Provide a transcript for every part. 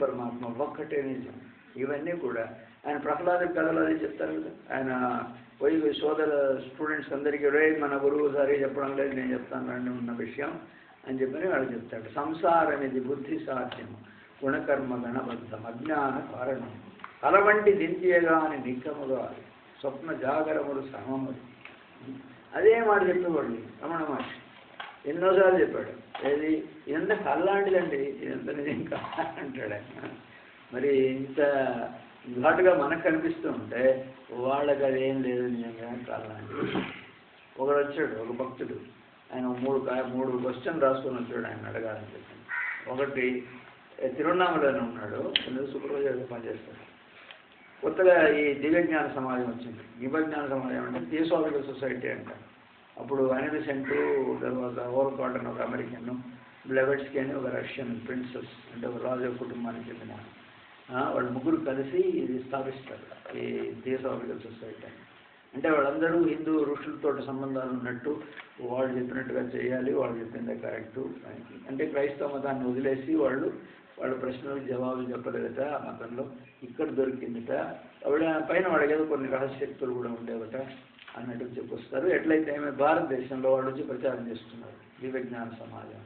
పరమాత్మ ఒక్కటే నిజం. ఇవన్నీ కూడా ఆయన ప్రహ్లాద కథలు అది చెప్తారు కదా. ఆయన పోయి సోదర స్టూడెంట్స్ అందరికీ రే మన గురువు సరే చెప్పడం లేదు, నేను చెప్తాను రండి ఉన్న విషయం అని చెప్పని వాడు చెప్తాడు. సంసారం ఇది బుద్ధి సాధ్యము, గుణకర్మ గణబద్ధం, అజ్ఞాన కారణం, కల వంటి దించేగా అని నిక్కముగా స్వప్న జాగరములు సమములు. అదే మాట చెప్పేవాడు రమణ మహర్షి. ఎన్నోసార్లు చెప్పాడు. ఏది ఇదంత కళ్ళలాంటిదండి, ఇదంతా నిజం అంటాడు ఆయన. మరి ఇంత ఘాటుగా మనకు కనిపిస్తూ ఉంటే వాళ్ళకి అది ఏం లేదు నిజంగా కళ్ళలాంటిది. ఒకడు వచ్చాడు, ఒక భక్తుడు, ఆయన మూడు క్వశ్చన్ రాసుకొని వచ్చాడు ఆయన అడగాలని చెప్పి. ఒకటి తిరువన్నామలని ఉన్నాడు, సూపర్వైజర్గా పనిచేస్తాడు. కొత్తగా ఈ దివ్యజ్ఞాన సమాజం వచ్చింది. దివ్యజ్ఞాన సమాజం అంటే థియోసాఫికల్ సొసైటీ అంటారు. అప్పుడు అనిబిసెంటు, తర్వాత ఓవర్కాట్ అని ఒక అమెరికన్, బ్లెవెట్స్కీ అని ఒక రష్యన్ ప్రిన్సెస్, అంటే ఒక రాజు కుటుంబానికి చెందిన వాళ్ళు ముగ్గురు కలిసి ఇది స్థాపిస్తారు ఈ థియోసాఫికల్ సొసైటీ. అంటే వాళ్ళందరూ హిందూ ఋషులతో సంబంధాలు ఉన్నట్టు వాళ్ళు చెప్పినట్టుగా చేయాలి, వాళ్ళు చెప్పిందే కరెక్టు. అంటే క్రైస్తవ మతాన్ని వదిలేసి వాళ్ళ ప్రశ్నలకు జవాబులు చెప్పలేదట ఆ మతంలో, ఇక్కడ దొరికిందట. ఆవిడ పైన వాళ్ళకి ఏదో కొన్ని రహస్యక్తులు కూడా ఉండేవట అన్నట్టు చెప్పొస్తారు. ఎట్లయితే ఏమే భారతదేశంలో వాళ్ళు వచ్చి ప్రచారం చేస్తున్నారు దివ్యజ్ఞాన సమాజం.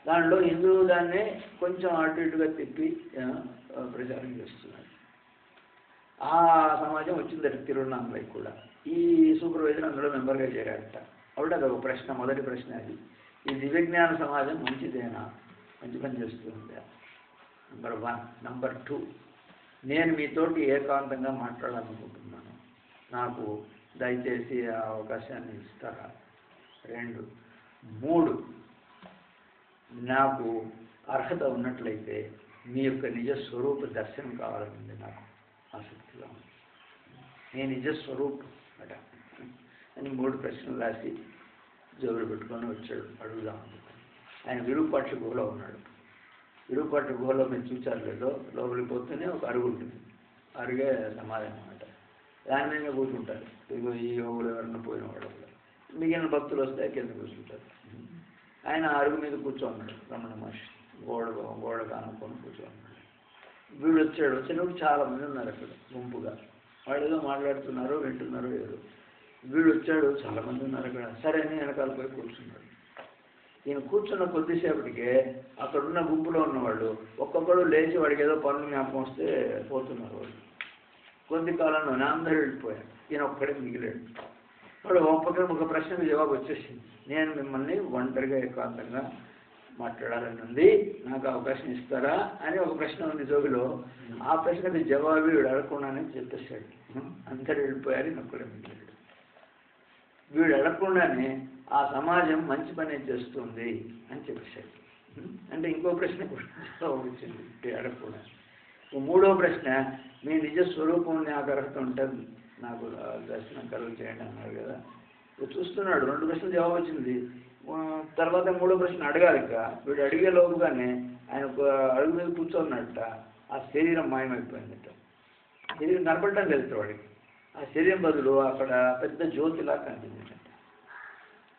దానిలో హిందువు దాన్నే కొంచెం అటు ఇటుగా తిప్పి ప్రచారం చేస్తున్నారు. ఆ సమాజం వచ్చిందట తిరువన్నామలకి కూడా. ఈ సూపర్వైజర్ అందులో మెంబర్గా చేరాడట. కాబట్టి అదొక ప్రశ్న, మొదటి ప్రశ్న అది. ఈ దివ్యజ్ఞాన సమాజం మంచిదేనా, మంచి పని చేస్తుందా? నెంబర్ 1. నెంబర్ 2, నేను మీతోటి ఏకాంతంగా మాట్లాడాలనుకుంటున్నాను, నాకు దయచేసి ఆ అవకాశాన్ని ఇస్తారా? 2. 3, నాకు అర్హత ఉన్నట్లయితే మీ యొక్క నిజ స్వరూప దర్శనం కావాలండి, నాకు ఆసక్తిగా ఉంది, నీ నిజ స్వరూపం అట అని 3 ప్రశ్నలు రాసి జోబులు పెట్టుకొని వచ్చాడు అడుగుదామని. ఆయన విరూపాక్ష గుహలో ఉన్నాడు. విరూపాక్ష గుహలో మీరు చూచారు లేదో, లోపలికి పోతేనే ఒక అరుగు ఉంటుంది, అరుగే సమాధి అన్నమాట. దాని మీద కూర్చుంటారు. ఇదిగో ఈ యోగులు ఎవరన్నా పోయిన వాళ్ళు, మిగిలిన భక్తులు వస్తే కింద కూర్చుంటారు. ఆయన అరుగు మీద కూర్చోన్నాడు రమణ మహర్షి, గోడ కానుకొని కూర్చోన్నాడు. వీడు వచ్చాడు. వచ్చినప్పుడు చాలామంది ఉన్నారు అక్కడ గుంపుగా, వాళ్ళు ఏదో మాట్లాడుతున్నారు, వింటున్నారు ఏదో. వీడు వచ్చాడు, చాలామంది ఉన్నారు అక్కడ. సరే అని వెనకాల పోయి కూర్చున్నాడు. ఈయన కూర్చున్న కొద్దిసేపటికే అక్కడున్న గుంపులో ఉన్నవాళ్ళు ఒక్కొక్కడు లేచి వాడికి ఏదో పనులు జ్ఞాపకం వస్తే పోతున్నారు వాళ్ళు. కొద్ది కాలంలోనే అందరూ వెళ్ళిపోయారు, ఈయన ఒక్కడే మిగిలాడు. వాడు ఒక ప్రశ్నకు జవాబు వచ్చేసింది. నేను మిమ్మల్ని ఒంటరిగా ఏకాంతంగా మాట్లాడాలని ఉంది, నాకు అవకాశం ఇస్తారా అని ఒక ప్రశ్న ఉంది జోబిలో. ఆ ప్రశ్నకు జవాబు వీడు అడగకుండానే చెప్పేశాడు. అందరు వెళ్ళిపోయారు, నొక్కడే మిగిలాడు. వీడు అడగకుండానే ఆ సమాజం మంచి పని చేస్తుంది అని చెప్పేశాడు. అంటే ఇంకో ప్రశ్న కూడా వచ్చింది అడగకుండా. మూడో ప్రశ్న, మీ నిజ స్వరూపం నాకు అర్హత ఉంటుంది, నాకు దర్శనం కలుగు చేయండి అన్నాడు కదా. చూస్తున్నాడు, 2 ప్రశ్నలు జవాబు వచ్చింది. తర్వాత మూడో ప్రశ్న అడగాలి. ఇక వీడు అడిగే లోపుగానే ఆయన అడుగు మీద కూర్చోన్నట్ట ఆ శరీరం మాయమైపోయిందట. శరీరం కనపడటం తెలుసు వాడికి. ఆ శరీరం బదులు అక్కడ పెద్ద జ్యోతిలా కనిపించిందట.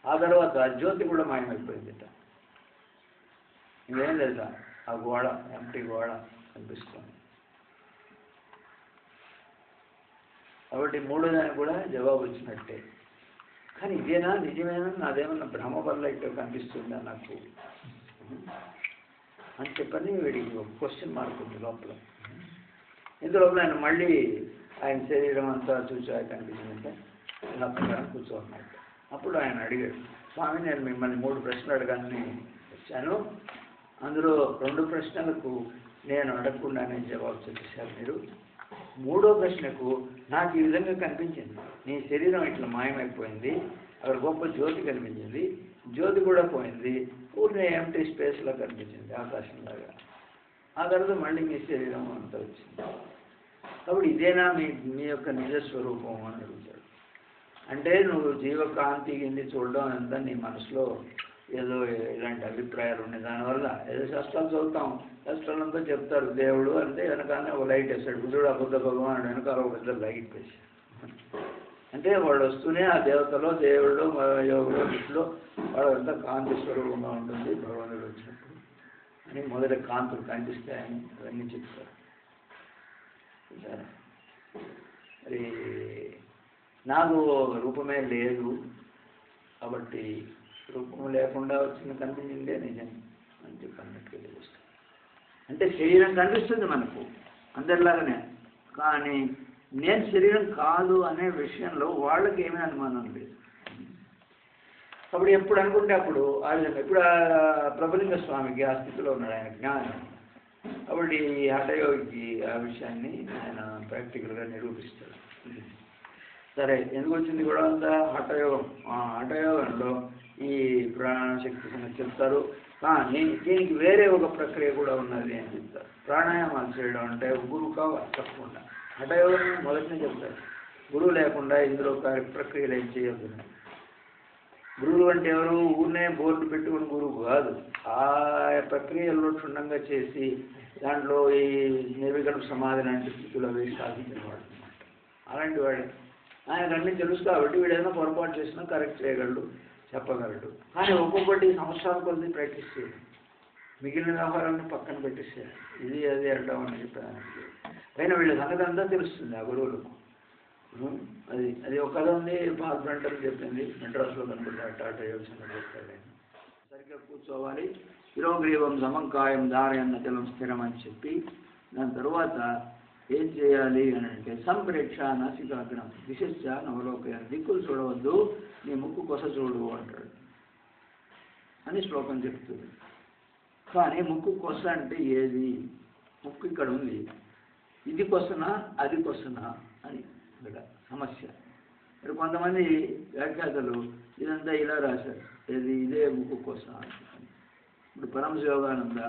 ఆ తర్వాత జ్యోతి కూడా మాయమైపోయిందట. ఇదేం తెలుసా, ఆ గోడ, ఎంటీ గోడ కనిపిస్తుంది. కాబట్టి మూడో దానికి కూడా జవాబు వచ్చినట్టే. కానీ ఇదేనా నిజమేనా, నాదేమన్నా భ్రమ వల్ల ఇక్కడ కనిపిస్తుందా నాకు అని చెప్పని వీడికి ఒక క్వశ్చన్ మార్క్ ఉంది లోపల. ఇందులోపల ఆయన మళ్ళీ ఆయన శరీరం అంతా చూసి కనిపించిందంటే ఇలా ప్రకారం కూర్చోన్నట్టు. అప్పుడు ఆయన అడిగాడు, స్వామి నేను మిమ్మల్ని 3 ప్రశ్నలు అడగాలని వచ్చాను, అందులో 2 ప్రశ్నలకు నేను అడగకుండానే జవాబు చెప్పేశారు మీరు. 3వ ప్రశ్నకు నాకు ఈ విధంగా కనిపించింది, నీ శరీరం ఇట్లా మాయమైపోయింది, అక్కడ గొప్ప జ్యోతి కనిపించింది, జ్యోతి కూడా పోయింది, పూర్ణ ఎంటీ స్పేస్లో కనిపించింది ఆకాశంలాగా. ఆ తర్వాత మళ్ళీ మీ శరీరం అంతా వచ్చింది. కాబట్టి ఇదేనా మీ యొక్క నిజస్వరూపం అని అడుగుతాడు. అంటే నువ్వు జీవకాంతి కింది చూడడం అంతా నీ మనసులో ఏదో ఇలాంటి అభిప్రాయాలు ఉన్నాయి. దానివల్ల ఏదో శాస్త్రాలు చదువుతాం, శాస్త్రాలంతా చెప్తారు దేవుడు అంటే వెనకాలనే ఒక లైట్ వేస్తాడు. బుద్ధుడు అబుద్ధ భగవానుడు వెనకాల ఒక పెద్ద లైట్ వేసాడు. అంటే వాళ్ళు వస్తూనే ఆ దేవతలో దేవుళ్ళు యోగులో దృష్టిలో వాళ్ళంతా కాంతి స్వరూపంగా ఉంటుంది భగవానుడు వచ్చినప్పుడు. అని మొదట కాంతులు కనిపిస్తాయని అవన్నీ చెప్తారు. చూసారా? మరి నాకు రూపమే లేదు కాబట్టి రూపం లేకుండా వచ్చింది కనిపించిందే నిజం అని చెప్పి అన్నట్టుగా తెలుస్తుంది. అంటే శరీరం కనిపిస్తుంది మనకు అందరిలాగానే, కానీ నేను శరీరం కాదు అనే విషయంలో వాళ్ళకి ఏమీ అనుమానం లేదు. అప్పుడు ఎప్పుడు అనుకుంటే అప్పుడు ఆ విధంగా ఇప్పుడు ప్రభులింగ స్వామికి ఆ స్థితిలో ఉన్నాడు, ఆయన జ్ఞానం. అప్పుడు ఈ హఠయోగికి ఆ విషయాన్ని ఆయన ప్రాక్టికల్గా నిరూపిస్తాడు. సరే, ఎందుకు వచ్చింది కూడా అంతా హఠయోగం. హఠయోగంలో ఈ ప్రాణశక్తి సంగతి చెప్తారు, కానీ దీనికి వేరే ఒక ప్రక్రియ కూడా ఉన్నది అని చెప్తారు. ప్రాణాయామాలు చేయడం అంటే గురువు కావాలి తప్పకుండా. హఠయోగం మొదటినే చెప్తారు, గురువు లేకుండా ఇందులో ప్రక్రియలు ఏం చేయొద్దు. గురువులు అంటే ఎవరు? ఊరినే బోర్డు పెట్టుకుని గురువు కాదు, ఆ ప్రక్రియల్లో క్షుణ్ణంగా చేసి దాంట్లో ఈ నిర్వికల్ప సమాధి లాంటి స్థితిలో వేసి సాధించిన వాడు అనమాట. అలాంటి వాడు ఆయనకు అన్నీ తెలుసు కాబట్టి వీడు ఏదైనా పొరపాటు చేసినా కరెక్ట్ చేయగలడు, చెప్పగలడు. కానీ ఒక్కొక్కటి సంవత్సరాల కొద్ది ప్రాక్టీస్ చేయాలి, మిగిలిన వ్యవహారాన్ని పక్కన పెట్టేసేయాలి. ఇది అది అంటాం అని చెప్పాను. పైన వీళ్ళ సంగతి అంతా తెలుస్తుంది ఆ గురువులకు. అది అది ఒక కథ ఉంది, పాల్ బ్రంటర్ చెప్పింది, మెడ్రాస్లో కనుకుంటాడు, టాటా యోగం చెప్తాడు. ఆయన సరిగ్గా కూర్చోవాలి, శిరోగ్రీవం సమంకాయం ధారయన్న తెలం స్థిరం అని చెప్పి దాని తర్వాత ఏం చేయాలి అని అంటే సంప్రేక్ష నాసికాగ్రం దిశ నవలోకయం, దిక్కులు చూడవద్దు, నీ ముక్కు కొస చూడు అంటాడు అని శ్లోకం చెప్తుంది. కానీ ముక్కు కొస అంటే ఏది? ముక్కు ఇక్కడ ఉంది, ఇది కొసనా అది కొసనా అని ఇక్కడ సమస్య. మరి కొంతమంది వ్యాఖ్యాతలు ఇదంతా ఇలా రాశారు, ఇదే ముక్కు కొస అని. ఇప్పుడు పరమశివగానంద,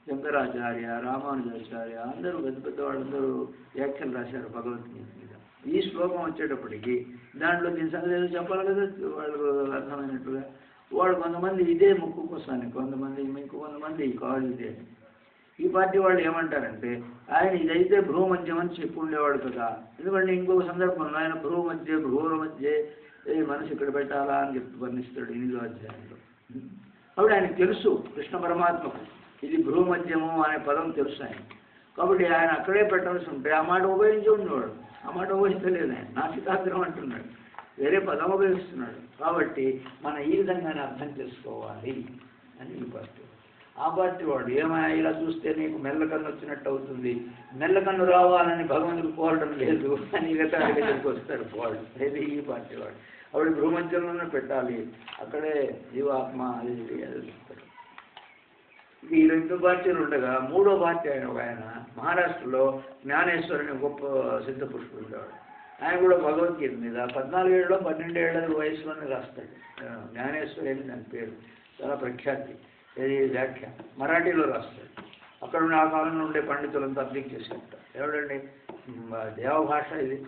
శంకరాచార్య, రామానుజాచార్య అందరూ పెద్ద పెద్ద వాళ్ళందరూ వ్యాఖ్యలు రాశారు భగవద్గీత మీద. ఈ శ్లోకం వచ్చేటప్పటికి దాంట్లో దీని సంగతి ఏదో చెప్పాలి కదా వాళ్ళకు అర్థమైనట్టుగా. వాళ్ళు కొంతమంది ఇదే ముక్కు కోసాన్ని, కొంతమంది కాదు ఇదే. ఈ పార్టీ వాళ్ళు ఏమంటారంటే ఆయన ఇదైతే భ్రూమధ్యం అని చెప్పి ఉండేవాడు కదా. ఎందుకంటే ఇంకొక సందర్భంలో ఆయన భ్రూల మధ్య మనసు ఇక్కడ పెట్టాలా అని చెప్పి వర్ణిస్తాడు 8వ అధ్యాయంలో. కాబట్టి ఆయనకు తెలుసు, కృష్ణ పరమాత్మకు ఇది భ్రూమధ్యము అనే పదం తెలుసు ఆయన. కాబట్టి ఆయన అక్కడే పెట్టాల్సి ఉంటే ఆ మాట ఉపయోగించి ఉండేవాడు. ఆ మాట ఉపయోగించలేదు, ఆయన నాసికాగ్రం అంటున్నాడు, వేరే పదం ఉపయోగిస్తున్నాడు. కాబట్టి మనం ఈ విధంగానే అర్థం చేసుకోవాలి అని ఈ పార్టీ. ఆ పార్టీ వాడు ఏమైనా ఇలా చూస్తే నీకు మెల్లకన్ను వచ్చినట్టు అవుతుంది, మెల్లకన్ను రావాలని భగవంతుడు కోరడం లేదు అని ఇగతాడిగా చెప్పొస్తాడు వాడు. ఏది ఈ పార్టీ వాడు. అప్పుడు భ్రూమధ్యంలోనే పెట్టాలి, అక్కడే జీవాత్మ అది చెప్తాడు. ఈ 2 పార్టీలు ఉండగా 3వ పార్టీ ఆయన మహారాష్ట్రలో జ్ఞానేశ్వరుని గొప్ప సిద్ధ పురుషుడు ఉండేవాడు. ఆయన కూడా భగవద్గీత మీద 14 ఏళ్ళలో 12 ఏళ్ళ వయసులోనే రాస్తాడు. జ్ఞానేశ్వరి అని దాని పేరు, చాలా ప్రఖ్యాతి. ఇది వ్యాఖ్య మరాఠీలో రాస్తాడు. అక్కడ ఉన్న ఆ కాలంలో ఉండే పండితులంతా అబ్జెక్ట్ చేసేట, ఎవడండి దేవభాష ఇది,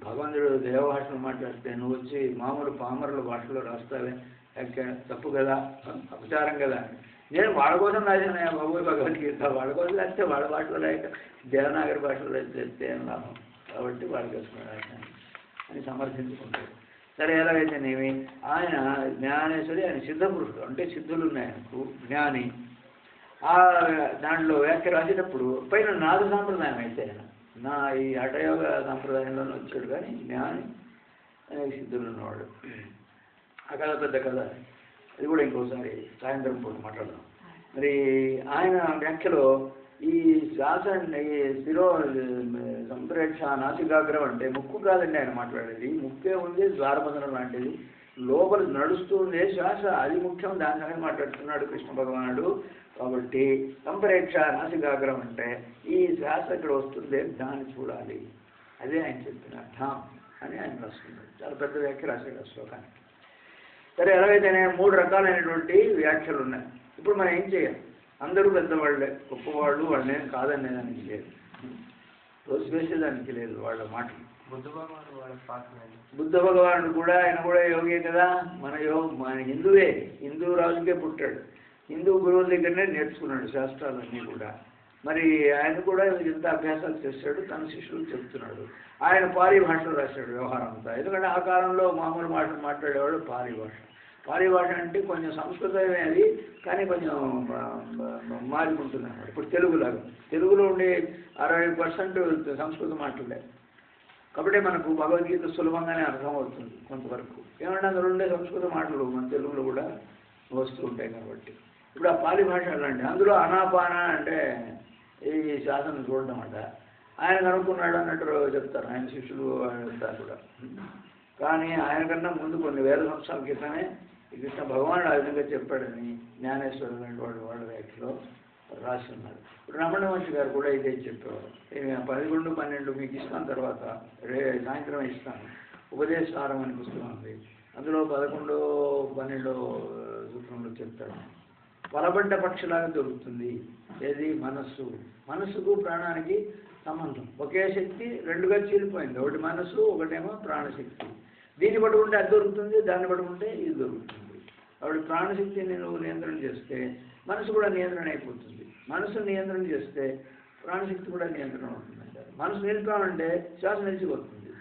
భగవంతుడు దేవభాషలో మాట్లాడితే నువ్వు వచ్చి మామూలు పామరుల భాషలో రాస్తావే, వ్యాఖ్య తప్పు కదా, అపచారం కదా. నేను వాళ్ళ కోసం రాశాను భగవద్గీత, వాళ్ళ కోసం రాస్తే వాళ్ళ భాషలో రాయక దేవనాగరి భాషలో రాస్తే ఏం లాభం, కాబట్టి వాళ్ళ కోసం రాశాను అని సమర్థించుకుంటాడు. సరే, ఎలాగైతేనేమి ఆయన జ్ఞానేశ్వరి, ఆయన సిద్ధపురుషుడు, అంటే సిద్ధులు ఉన్నాయి ఆయనకు, జ్ఞాని. దాంట్లో వ్యాఖ్య రాసేటప్పుడు పైన నాదు సాంప్రదాయం అయితే ఆయన ఈ హఠయోగ సాంప్రదాయంలోనే వచ్చాడు, కానీ జ్ఞాని సిద్ధులు ఉన్నవాడు. ఆ కథ పెద్ద కథ, అది కూడా ఇంకోసారి సాయంత్రం పూట మాట్లాడదాం. మరి ఆయన వ్యాఖ్యలో ఈ శ్వాస శిరో సంప్రేక్ష నాసికాగ్రం అంటే ముక్కు కాదండి ఆయన మాట్లాడేది, ముక్కే ఉంది ద్వారబంధనం లాంటిది, లోపల నడుస్తూ ఉండే శ్వాస, అది ముఖ్యం, దాని సంగతి మాట్లాడుతున్నాడు కృష్ణ భగవానుడు. కాబట్టి సంప్రేక్ష నాసికాగ్రం అంటే ఈ శ్వాస ఇక్కడ వస్తుంది దాన్ని చూడాలి, అదే ఆయన చెప్పిన అర్థం అని ఆయన రాస్తున్నాడు. చాలా పెద్ద వ్యాఖ్య రాశాడు ఆ శ్లోకానికి. సరే, ఎలాగైతేనే 3 రకాలైనటువంటి వ్యాఖ్యలు ఉన్నాయి. ఇప్పుడు మనం ఏం చేయాలి? అందరూ పెద్దవాళ్ళే, గొప్పవాళ్ళు, వాళ్ళేం కాదనేదానికి లేదు, తోసివేసేదానికి లేదు వాళ్ళ మాటలు. బుద్ధ భగవానుడు కూడా ఆయన కూడా యోగే కదా, మన హిందువే, హిందూ రాజుకే పుట్టాడు, హిందూ గురువుల దగ్గరనే నేర్చుకున్నాడు శాస్త్రాలన్నీ కూడా. మరి ఆయన కూడా ఇంత అభ్యాసాలు చేశాడు, తన శిష్యులు చెప్తున్నాడు. ఆయన పాలి భాషలో రాశాడు వ్యవహారం అంతా, ఎందుకంటే ఆ కాలంలో మామూలు మాటలు మాట్లాడేవాడు పాలి భాష. పాళీ భాష అంటే కొంచెం సంస్కృతమే అది, కానీ కొంచెం మారుకుంటుంది అన్నమాట. ఇప్పుడు తెలుగులాగా, తెలుగులో ఉండే 60% సంస్కృత మాటలే, కాబట్టి మనకు భగవద్గీత సులభంగానే అర్థమవుతుంది కొంతవరకు. ఏమంటే అందులో ఉండే సంస్కృత మాటలు మన తెలుగులో కూడా వస్తూ ఉంటాయి కాబట్టి. ఇప్పుడు ఆ పాళీ భాష అలాంటి, అందులో అనాపాన అంటే ఈ శాసనం చూడటం అంట, ఆయన కనుక్కున్నాడు అన్నట్టు చెప్తారు ఆయన శిష్యులు అంతా కూడా. కానీ ఆయన కన్నా ముందు కొన్ని వేల సంవత్సరాల క్రితమే ఈ కృష్ణ భగవానుడు ఆ విధంగా చెప్పాడని జ్ఞానేశ్వరుడు లాంటి వాళ్ళ రైట్లో రాసి ఉన్నారు. ఇప్పుడు రమణ మహర్షి గారు కూడా ఇదే చెప్పేవారు. 11, 12 మీకు ఇస్తాను, తర్వాత సాయంత్రం ఇస్తాను, ఉపదేశసారం అని పుస్తకం ఉంది, అందులో 11, 12 సూత్రంలో చెప్తాడు. వలబడ్డ పక్షిలాగా దొరుకుతుంది ఏది? మనస్సు. మనస్సుకు ప్రాణానికి సంబంధం, ఒకే శక్తి రెండుగా చీలిపోయింది, ఒకటి మనస్సు, ఒకటేమో ప్రాణశక్తి. దీన్ని పట్టుకుంటే అది దొరుకుతుంది, దాన్ని పట్టుకుంటే ఇది దొరుకుతుంది. కాబట్టి ప్రాణశక్తిని నువ్వు నియంత్రణ చేస్తే మనసు కూడా నియంత్రణ అయిపోతుంది, మనసు నియంత్రణ చేస్తే ప్రాణశక్తి కూడా నియంత్రణ అవుతుంది అంటారు. మనసు నిలిపామంటే శ్వాస నిలిచిపోతుంది,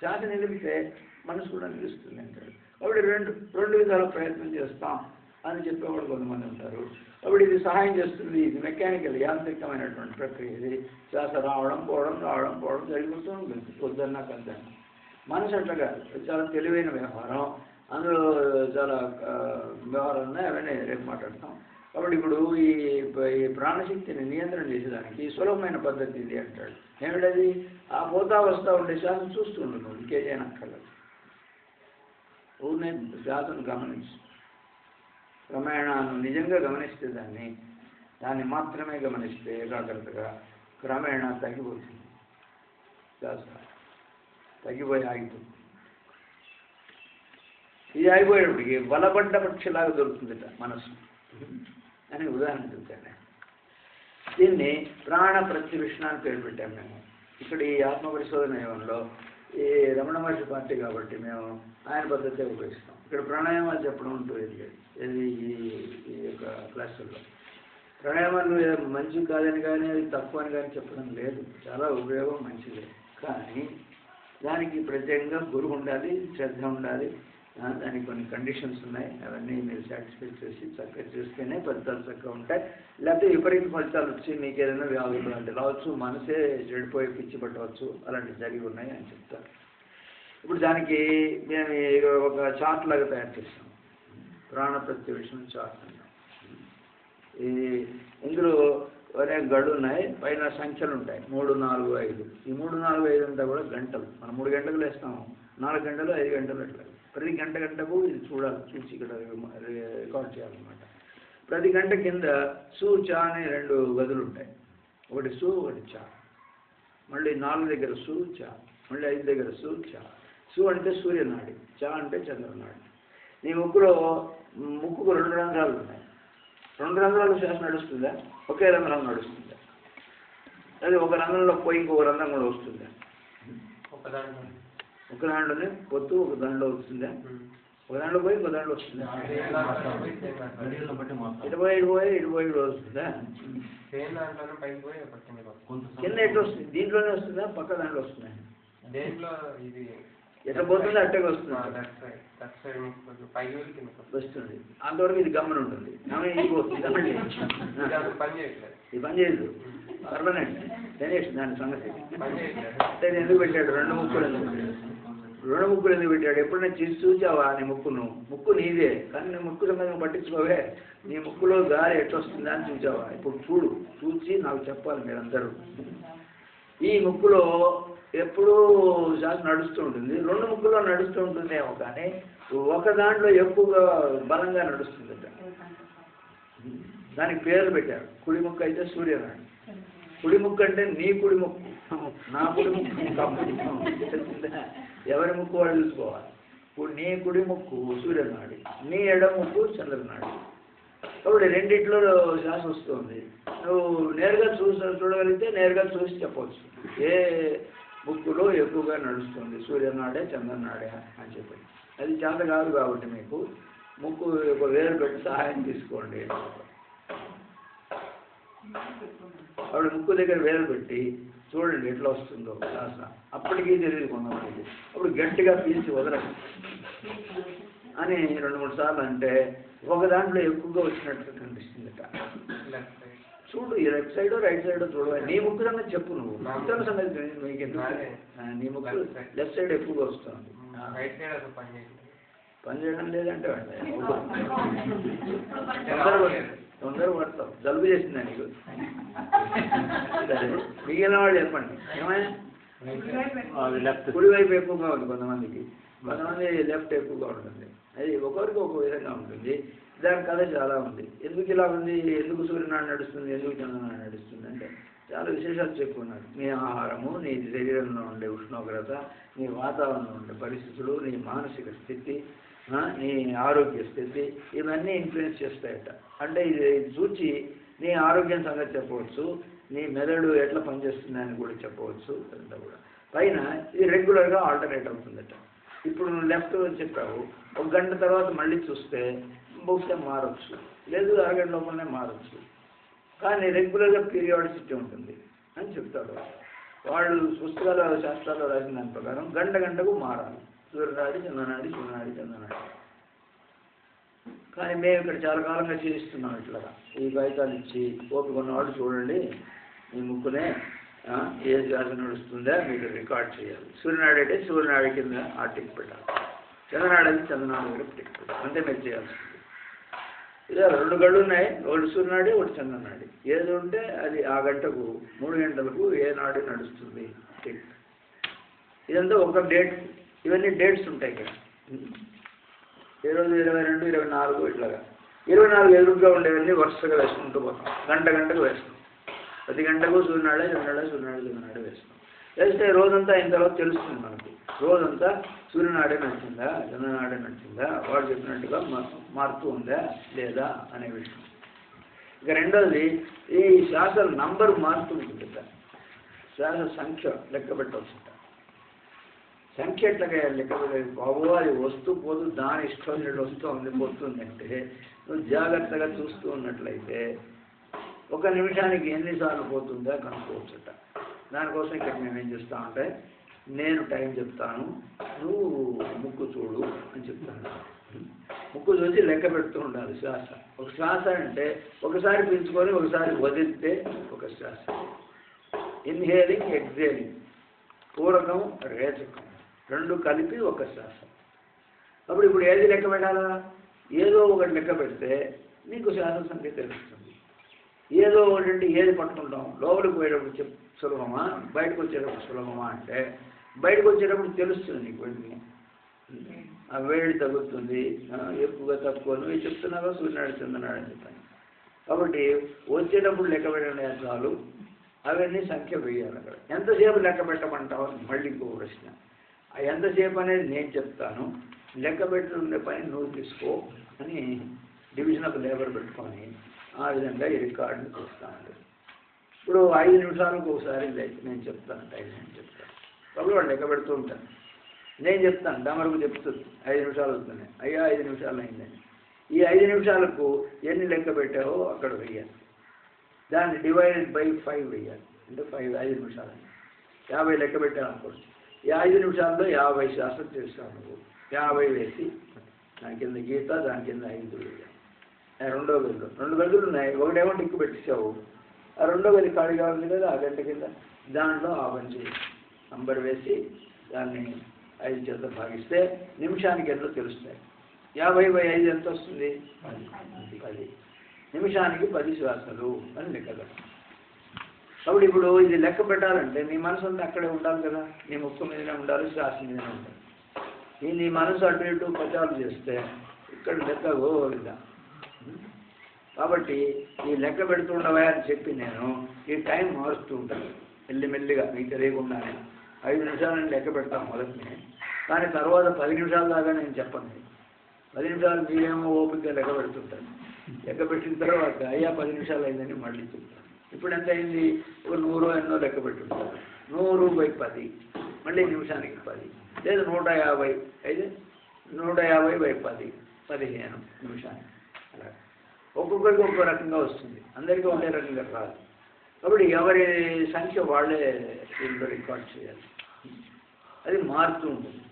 శ్వాస నిలిపితే మనసు కూడా నిలుస్తుంది అంటారు. కాబట్టి రెండు విధాల ప్రయత్నం చేస్తాం అని చెప్పేవాళ్ళు కొంతమంది ఉంటారు. కాబట్టి ఇది సహాయం చేస్తుంది, ఇది మెకానికల్ యాంత్రికమైనటువంటి ప్రక్రియ. ఇది శ్వాస రావడం పోవడం జరిగిపోతూ ఉంటుంది, వద్దన్నా కద్దన్నా. మనసు అట్లాగా చాలా తెలివైన వ్యవహారం, అందులో చాలా వ్యవహారాలు ఉన్నాయి, అవన్నీ రేపు మాట్లాడతాం. కాబట్టి ఇప్పుడు ఈ ప్రాణశక్తిని నియంత్రణ చేసేదానికి సులభమైన పద్ధతి ఇది అంటాడు. ఏమిటది? ఆ పోతా వస్తూ ఉండే శ్వాసను చూస్తూ ఉండదు, ఇంకేదైనా అక్కర్లేదు, ఊరినే శ్వాసను గమనించు. క్రమేణాను నిజంగా గమనిస్తే దాన్ని మాత్రమే గమనిస్తే ఏకాగ్రతగా క్రమేణా తగ్గిపోతుంది, శ్వాస తగ్గిపోయి ఆగిపోతుంది. ఇది ఆగిపోయేటప్పటికి వలబడ్డ పక్షిలాగా దొరుకుతుందిట మనసు అని ఉదాహరణ చెప్తాను. దీన్ని ప్రాణ ప్రత్యవిష్ణ అని పేరు పెట్టాము మేము. ఇక్కడ ఈ ఆత్మపరిశోధన నియమంలో ఈ రమణ మహర్షి పార్టీ కాబట్టి మేము ఆయన పద్ధతే ఉపయోగిస్తాం. ఇక్కడ ప్రాణాయామాలు చెప్పడం ఉంటుంది ఇది ఈ యొక్క క్లాసుల్లో. ప్రాణాయామాలు మంచి కాదని కానీ అది తక్కువ అని కానీ చెప్పడం లేదు, చాలా ఉపయోగం మంచిదే. కానీ దానికి ప్రత్యేకంగా గురువు ఉండాలి, శ్రద్ధ ఉండాలి, దానికి కొన్ని కండిషన్స్ ఉన్నాయి, అవన్నీ మీరు సాటిస్ఫై చేసి చక్కగా చేస్తేనే ఫలితాలు చక్కగా ఉంటాయి. లేకపోతే విపరీత ఫలితాలు వచ్చి మీకు ఏదైనా వ్యాధులు అంటే రావచ్చు, మనసే చెడిపోయి పిచ్చి పట్టవచ్చు, అలాంటివి జరిగి ఉన్నాయి అని చెప్తారు. ఇప్పుడు దానికి మేము ఒక చార్ట్ లాగా తయారు చేస్తాం, ప్రాణ ప్రత్యవిషయం చార్ట్ అంటాం. ఇందులో అనేక గడులు ఉన్నాయి, పైన సంఖ్యలు ఉంటాయి, 3, 4, 5. ఈ 3, 4, 5 అంతా కూడా గంటలు. మనం 3 గంటలు వేస్తాము, 4 గంటలు, 5 గంటలు అట్లా. ప్రతి గంటకు ఇది చూడాలి, చూసి ఇక్కడ రికార్డ్ చేయాలన్నమాట. ప్రతి గంట కింద సు చా అనే 2 గదులు ఉంటాయి, ఒకటి సు ఒకటి చా. మళ్ళీ 4 దగ్గర సు చా, మళ్ళీ 5 దగ్గర సు చా. సు అంటే సూర్యనాడి, చా అంటే చంద్రనాడి. నీ ముక్కుకు 2 రంధ్రాలు ఉన్నాయి. 2 రంధ్రాలు శ్వాస నడుస్తుందా? ఒకే రంధ్రం నడుస్తుందా? అది ఒక రంధ్రంలో పోయి ఇంకొక రంధ్రం కూడా వస్తుందా? ఒక దాంట్లోనే పొత్తు, ఒక దాంట్లో వస్తుందా? ఒక దాంట్లో పోయి ఇంకో దాంట్లో వస్తుందా? ఇటు పోయి వస్తుందా? కింద ఎట్లా వస్తుంది? దీంట్లోనే వస్తుందా, పక్క దాంట్లో వస్తుందా? ఎట్లా పోతుందో అట్టే వస్తుంది, వస్తుంది. అంతవరకు ఇది గమనం ఉంటుంది. ఇది పని చేయదు, పర్మనెంట్ ఫినిష్ దాని సంగతి. అంటే ఎందుకు పెట్టాడు 2 ముక్కులు? ఎందుకు పెట్టాడు? ఎప్పుడైనా చూసావా నీ ముక్కును? ముక్కు నీదే, కానీ నీ ముక్కు సంగతి పట్టించుకోవే. నీ ముక్కులో గాలి ఎట్లొస్తుందా అని చూసావా? ఇప్పుడు చూసి నాకు చెప్పాలి మీరందరూ. ఈ ముక్కులో ఎప్పుడూ శ్వాస నడుస్తూ ఉంటుంది, 2 ముక్కుల్లో నడుస్తూ ఉంటుందేమో, కానీ ఒక దాంట్లో ఎక్కువగా బలంగా నడుస్తుందట. దానికి పేర్లు పెట్టారు. కుడి ముక్కు అయితే సూర్యనాడి. కుడి ముక్కు అంటే నీ కుడి ముక్కు, నా కుడి ముక్కు తెలిసిందా? ఎవరి ముక్కు వాడు చూసుకోవాలి. నీ కుడి ముక్కు సూర్యనాడి, నీ ఎడమ ముక్కు చంద్రనాడి. కాబట్టి రెండిట్లో శ్వాస వస్తుంది. నువ్వు నేరుగా చూడగలిగితే నేరుగా చూసి చెప్పవచ్చు ఏ ముక్కులో ఎక్కువగా నడుస్తుంది, సూర్యనాడే చంద్రనాడే అని చెప్పి. అది చేత కాదు కాబట్టి మీకు ముక్కు ఒక వేలు పెట్టి సహాయం తీసుకోండి. ఆవిడ ముక్కు దగ్గర వేలు పెట్టి చూడండి ఎట్లా వస్తుందో శ్వాస. అప్పటికీ తెలియదు కొంతమందికి. అప్పుడు గట్టిగా పీల్చి వదలండి. అని 2-3 సార్లు అంటే ఒక దాంట్లో ఎక్కువగా వచ్చినట్టు కనిపిస్తుందట. చూడు ఈ లెఫ్ట్ సైడ్ రైట్ సైడ్ చూడు, నీ ముక్కు సంగతి చెప్పు, నువ్వు ఇతర సంగతి మీకు ఎందుకు, నీ ముక్కు లెఫ్ట్ సైడ్ ఎక్కువగా వస్తుంది. పని చేయడం లేదంటే తొందర పడతావు, జలుబు చేసిందా నీకు? సరే మిగిలిన వాళ్ళు చెప్పండి ఏమైనా. కుడివైపు ఎక్కువగా ఉంది కొంతమందికి, కొంతమంది లెఫ్ట్ ఎక్కువగా ఉంటుంది. అది ఒకరికి ఒక విధంగా ఉంటుంది. దాని కథ చాలా ఉంది. ఎందుకు ఇలా ఉంది, ఎందుకు సూర్యనాడు నడుస్తుంది, ఎందుకు చంద్రనాడు నడుస్తుంది అంటే చాలా విశేషాలు చెప్పుకున్నాడు. నీ ఆహారము, నీ శరీరంలో ఉండే ఉష్ణోగ్రత, నీ వాతావరణంలో ఉండే పరిస్థితులు, నీ మానసిక స్థితి, నీ ఆరోగ్య స్థితి, ఇవన్నీ ఇన్ఫ్లుయెన్స్ చేస్తాయట. అంటే ఇది చూచి నీ ఆరోగ్యం సంగతి చెప్పవచ్చు, నీ మెదడు ఎట్లా పనిచేస్తుందని కూడా చెప్పవచ్చు. అంతా కూడా పైన ఇది రెగ్యులర్గా ఆల్టర్నేట్ అవుతుందట. ఇప్పుడు నువ్వు లెఫ్ట్ చెప్పావు, 1 గంట తర్వాత మళ్ళీ చూస్తే బహుశా మారచ్చు, లేదు అరగంట లోపలనే మారచ్చు, కానీ రెగ్యులర్గా పీరియాడిసిటీ ఉంటుంది అని చెప్తాడు. వాళ్ళు పుస్తకాల శాస్త్రాల్లో రాసిన దాని ప్రకారం గంటకు మారాలి, సూర్యనాడి చంద్రనాడి, సూర్యనాడి చంద్రనాడి. కానీ మేము ఇక్కడ చాలా కాలంగా చేయిస్తున్నాం ఇట్లాగా. ఈ కాగితాలు ఇచ్చి ఓపిక ఉన్నవాళ్ళు చూడండి, మీ ముక్కునే ఏ శ్వాస నడుస్తుందా మీరు రికార్డ్ చేయాలి. సూర్యనాడు అంటే సూర్యనాడి కింద ఆ టిక్ పెట్టాలి, చంద్రనాడు అయితే చంద్రనాడు దగ్గర టిక్ పెట్టాలి, అంతే మీరు చేయాల్సింది. ఇలా 2 గళ్ళు ఉన్నాయి, ఒకటి సూర్యనాడి ఒకటి చంద్రనాడి. ఏది ఉంటే అది ఆ గంటకు 3 గంటలకు ఏ నాడు నడుస్తుంది టిక్. ఇదంతా ఒక డేట్, ఇవన్నీ డేట్స్ ఉంటాయి ఇక్కడ. ఈ రోజు 22, 24 ఇట్లాగా 24 ఎదురుగా ఉండేవన్నీ వరుసగా వేసుకుంటూ పోతాం, గంటకు వేస్తాం. 10 గంటకు సూర్యనాడే చంద్రనాడే సూర్యనాడు చంద్రనాడు వేస్తాం. వేస్తే రోజంతా అయిన తర్వాత తెలుస్తుంది మనకి, రోజంతా సూర్యనాడే నడిచిందా చంద్రనాడే నడిచిందా, వాడు చెప్పినట్టుగా మారుతూ ఉందా లేదా అనే విషయం. ఇక రెండోది, ఈ శ్వాసల నంబర్ మారుతుంటుంది కదా, శ్వాస సంఖ్య లెక్క పెట్టవచ్చు. సంఖ్య ఎట్లాగా లెక్క పెట్టలేదు బాబు, అది వస్తూ పోతూ దాని ఇష్టం వస్తూ ఉంది పోతుందంటే నువ్వు జాగ్రత్తగా చూస్తూ ఉన్నట్లయితే 1 నిమిషానికి ఎన్నిసార్లు పోతుందా కనుక్కోవచ్చట. దానికోసం ఇక్కడ మేము ఏం చేస్తామంటే, నేను టైం చెప్తాను, నువ్వు ముక్కు చూడు అని చెప్తాను. ముక్కు చూసి లెక్క పెడుతూ ఉండాలి శ్వాస. ఒక శ్వాస అంటే ఒకసారి పీల్చుకొని ఒకసారి వదిలితే ఒక శ్వాస. ఇన్హేలింగ్ ఎక్సేలింగ్, పూరకం రేచకం 2 కలిపి ఒక శ్వాస. అప్పుడు ఇప్పుడు ఏది లెక్క పెట్టాలా, ఏదో ఒకటి లెక్క పెడితే నీకు శ్వాస సంఖ్య తెలుస్తుంది. ఏదో ఒకటి ఏది పట్టుకుంటాం, లోపలికి పోయేటప్పుడు సులభమా, బయటకు వచ్చేటప్పుడు సులభమా అంటే బయటకు వచ్చేటప్పుడు తెలుస్తుంది నీకు వెంటనే. ఆ వేడి తగ్గుతుంది, ఎక్కువగా తక్కువ, నువ్వు చెప్తున్నావా సూర్యనాడు చంద్రనాడు అని చెప్పాను. కాబట్టి వచ్చేటప్పుడు లెక్క పెట్టండి చాలు, అవన్నీ సంఖ్య వేయాలి. అక్కడ ఎంతసేపు లెక్క పెట్టమంటావు మళ్ళీ ఇంకో ప్రశ్న. ఆ ఎంతసేపు అనేది నేను చెప్తాను, లెక్క పెట్టుకునే పని నువ్వు తీసుకో అని డివిజన్ ఆఫ్ లేబర్ పెట్టుకొని ఆ విధంగా ఈ రికార్డుని చూస్తాను. ఇప్పుడు 5 నిమిషాలకు ఒకసారి నేను చెప్తాను, టైం నేను చెప్తాను. కాబట్టి వాళ్ళు లెక్క పెడుతూ ఉంటాను, నేను చెప్తాను, డమరుకు చెప్తుంది 5 నిమిషాలు అవుతున్నాయి, అయ్యా 5 నిమిషాలు అయిందని. ఈ 5 నిమిషాలకు ఎన్ని లెక్క పెట్టావో అక్కడ వెయ్యాలి, దాన్ని డివైడెడ్ బై 5 వెయ్యాలి. అంటే 5 నిమిషాలు 50 లెక్క పెట్టాను అనుకోండి. ఈ 5 నిమిషాల్లో 50 శాస్త్రం చేస్తాను. నువ్వు 50 వేసి దాని కింద గీత, దాని కింద 5 వేయాలి. రెండో గదిలో 2 గదులు ఉన్నాయి, ఒకటేమో టిక్కు పెట్టేసావు, ఆ రెండో గది ఖాళీగా ఉంది కదా ఆ గంట కింద, దాంట్లో ఆ బంచి నంబర్ వేసి దాన్ని 5 చేత భాగిస్తే నిమిషానికి ఎంతో తెలుస్తాయి. 50/5 ఎంత వస్తుంది? 10. నిమిషానికి 10 శ్వాసలు అని లెక్క. కాబట్టి ఇప్పుడు ఇది లెక్క పెట్టాలంటే నీ మనసు అంతా అక్కడే ఉండాలి కదా, నీ ముక్కు మీదనే ఉండాలి, శ్వాస మీదనే ఉండాలి. నీ మనసు అటు ఇటు పచాలు చేస్తే ఇక్కడ లెక్క గోవిందా. కాబట్టి ఈ లెక్క పెడుతుండవా అని చెప్పి నేను ఈ టైం మారుస్తూ ఉంటాను మెల్లిమెల్లిగా, మీకు తెలియకుండానే. 5 నిమిషాలని లెక్క పెడతాను మొదటినే, కానీ తర్వాత 10 నిమిషాల దాకా నేను చెప్పను. 10 నిమిషాలు మీరేమో ఓపిక లెక్క పెడుతుంటాను. లెక్క పెట్టిన తర్వాత అయ్యా 10 నిమిషాలు అయిందని మళ్ళీ చెప్తాను. ఇప్పుడు ఎంత అయింది? 100 ఎన్నో లెక్క పెట్టుంటారు, 100/10 మళ్ళీ నిమిషానికి 10, లేదు 150 అయితే 150/10 15 నిమిషానికి. అలా ఒక్కొక్కరికి ఒక్కో రకంగా వస్తుంది, అందరికీ ఒకే రకంగా రాదు. కాబట్టి ఎవరి సంఖ్య వాళ్ళే దీంట్లో రికార్డ్ చేయాలి. అది మారుతూ ఉంటుంది.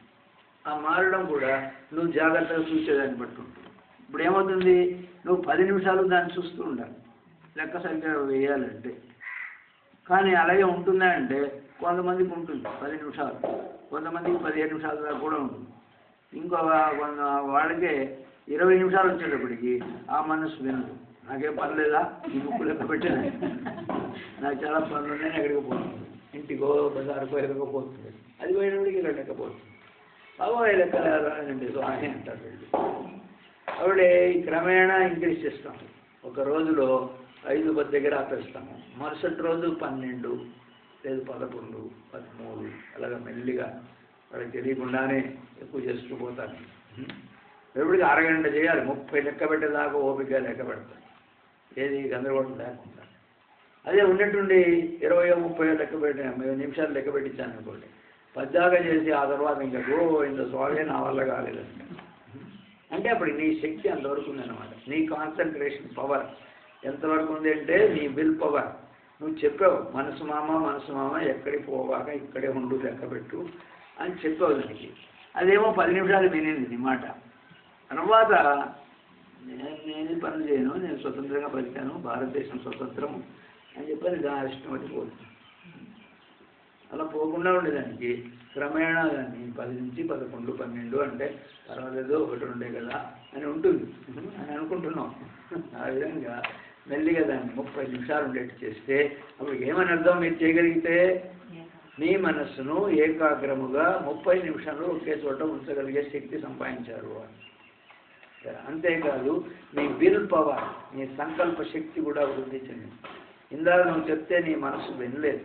ఆ మారడం కూడా నువ్వు జాగ్రత్తగా చూసేదాన్ని బట్టి ఉంటుంది. ఇప్పుడు ఏమవుతుంది, నువ్వు 10 నిమిషాలు దాన్ని చూస్తూ ఉండాలి లెక్క సంఖ్య వేయాలంటే. కానీ అలాగే ఉంటుందా అంటే కొంతమందికి ఉంటుంది 10 నిమిషాలు, కొంతమందికి 15 నిమిషాల దాకా కూడా ఉంటుంది. ఇంకో వాళ్ళకే 20 నిమిషాలు వచ్చేటప్పటికి ఆ మనసు వినదు. నాకేం పర్లేదా ఈ ముక్కు లెక్క పెట్టినా, నాకు చాలా పనులు ఉన్నాయి, ఎక్కడికి పోతుంది, ఇంటికో బజారుకో ఎక్కడికపోతుంది. అది పోయినప్పటికి ఇక్కడ లెక్కపోతుంది. బాబోయే లెక్క అంటే స్వామి అంటారు వీళ్ళు. ఆవిడే క్రమేణా ఇంక్రీజ్ చేస్తాం. ఒక రోజులో 5 దగ్గర ఆపేస్తాము, మరుసటి రోజు 12 లేదు 11, 13 అలాగా మెల్లిగా వాళ్ళకి తెలియకుండానే ఎక్కువ చేస్తూ పోతాను. ఎప్పటికి అరగంట చేయాలి, 30 లెక్క పెట్టేదాకా ఓపిక లెక్క పెడతాను, ఏది గందరగోళం లేకుండా. అదే ఉన్నట్టుండి 20, 30 లెక్క పెట్టిన 5 నిమిషాలు లెక్క పెట్టించాను అనుకోండి, పద్దాగా చేసి ఆ తర్వాత ఇంకా ఇంత స్వామి నా వల్ల కాలేదంట. అంటే అప్పుడు నీ శక్తి అంతవరకు ఉందన్నమాట. నీ కాన్సన్ట్రేషన్ పవర్ ఎంతవరకు ఉంది అంటే నీ విల్ పవర్. నువ్వు చెప్పావు మనసు మామ ఎక్కడికి పోవాక ఇక్కడే ఉండు లెక్క పెట్టు అని చెప్పావు దానికి. అదేమో 10 నిమిషాలు వినింది నీ మాట. తర్వాత నేను పనులు చేయను, నేను స్వతంత్రంగా బతికాను, భారతదేశం స్వతంత్రం అని చెప్పని దాని ఇష్టం వచ్చి పోతుంది. అలా పోకుండా ఉండేదానికి క్రమేణా దాన్ని 10 నుంచి 11, 12 అంటే పర్వాలేదు 1, 2 కదా అని ఉంటుంది అని అనుకుంటున్నాం. ఆ విధంగా మెల్లిగా దాన్ని 30 నిమిషాలు ఉండేట్టు చేస్తే అప్పుడు ఏమని అర్థం, మీరు చేయగలిగితే మీ మనస్సును ఏకాగ్రముగా 30 నిమిషాలు ఒకే చోట ఉంచగలిగే శక్తి సంపాదించారు అని. అంతేకాదు మీ విల్ పవర్, మీ సంకల్ప శక్తి కూడా వృద్ధి చెందింది. ఇందాక నువ్వు చెప్తే నీ మనసు వినలేదు,